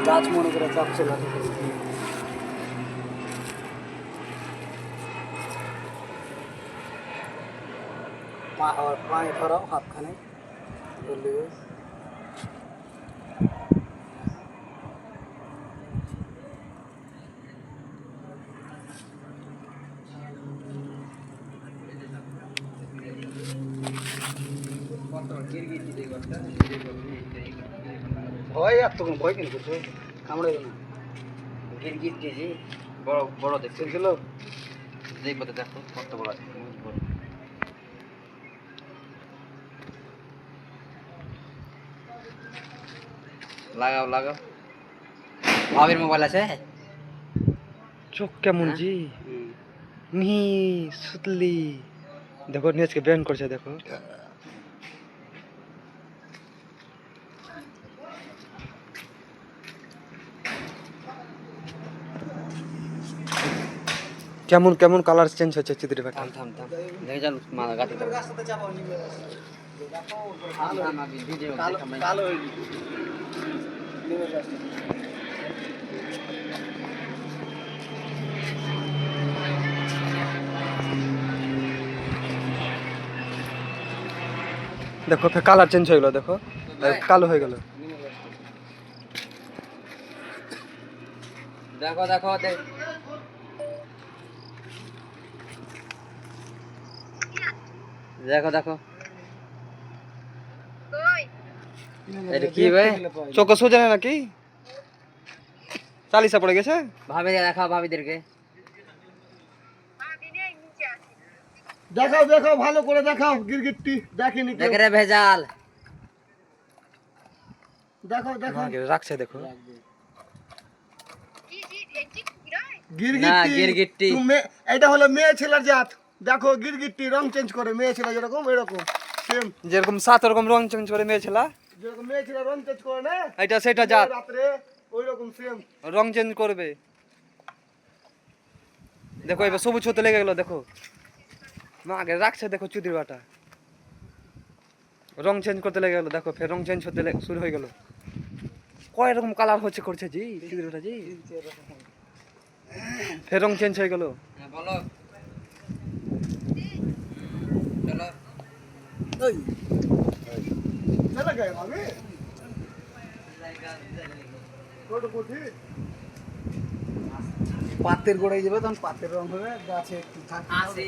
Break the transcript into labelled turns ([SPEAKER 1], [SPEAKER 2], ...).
[SPEAKER 1] গাছ মনে করে চাপছে লাঠি পায়ে ধরাও হাতখানে ধরলে ভয় এতক্ষণ ভয় কেন করছো কামড়াই না
[SPEAKER 2] গিরগিট কেজি বড় বড় দেখতে
[SPEAKER 1] ছিল
[SPEAKER 2] দেখবো তো দেখো কত বড় আছে বড়। লাগাও লাগাও ভাবির মোবাইল আছে
[SPEAKER 1] চোখ কেমন জি মি সুতলি দেখো নেচকে ব্যান করছে দেখো কেমন কেমন কালার চেঞ্জ হচ্ছে চিত্রে
[SPEAKER 2] থাম থাম থাম দেখে যান মা গাতে থাম থাম আমি ভিডিও দেখাম
[SPEAKER 1] কালো দেখো ফের কালার চেঞ্জ হয়ে গেল দেখো কালো হয়ে গেল
[SPEAKER 2] দেখো দেখো দেখো দেখো এটা কি ভাই
[SPEAKER 1] চোখ সোজা না নাকি চালিশা পড়ে গেছে
[SPEAKER 2] ভাবি দেখাও ভাবিদেরকে
[SPEAKER 1] দেখাও দেখাও ভালো করে দেখাও গিরগিটটি দেখিনি
[SPEAKER 2] দেখে রে ভেজাল
[SPEAKER 1] দেখাও দেখাও রাখছে দেখো
[SPEAKER 2] না গিরগিট্টি
[SPEAKER 1] তুমি এটা হলো মেয়ে ছেলের জাত দেখো গিরগিটটি রং চেঞ্জ করে মেয়ে ছেলে যেরকম এরকম সেম যেরকম সাত রকম রং চেঞ্জ করে মেয়ে ছেলে যেরকম মেয়ে ছেলে রং চেঞ্জ করে না এটা সেটা জাত রাতে ওইরকম সেম রং চেঞ্জ করবে দেখো এবার সবুজ হতে লেগে গেল দেখো মা আগে রাখছে দেখো চুদির বাটা রং চেঞ্জ করতে লেগে গেল দেখো ফের রং চেঞ্জ হতে শুরু হয়ে গেল কয় রকম কালার হচ্ছে করছে জি চুদির বাটা জি ফের রং চেঞ্জ হয়ে গেল
[SPEAKER 2] বলো চলো
[SPEAKER 1] ওই চলে গেল আমি কোটো কোঠি পাতের গোড়ায় যাবে তখন পাতের রং হবে গাছে
[SPEAKER 2] আসি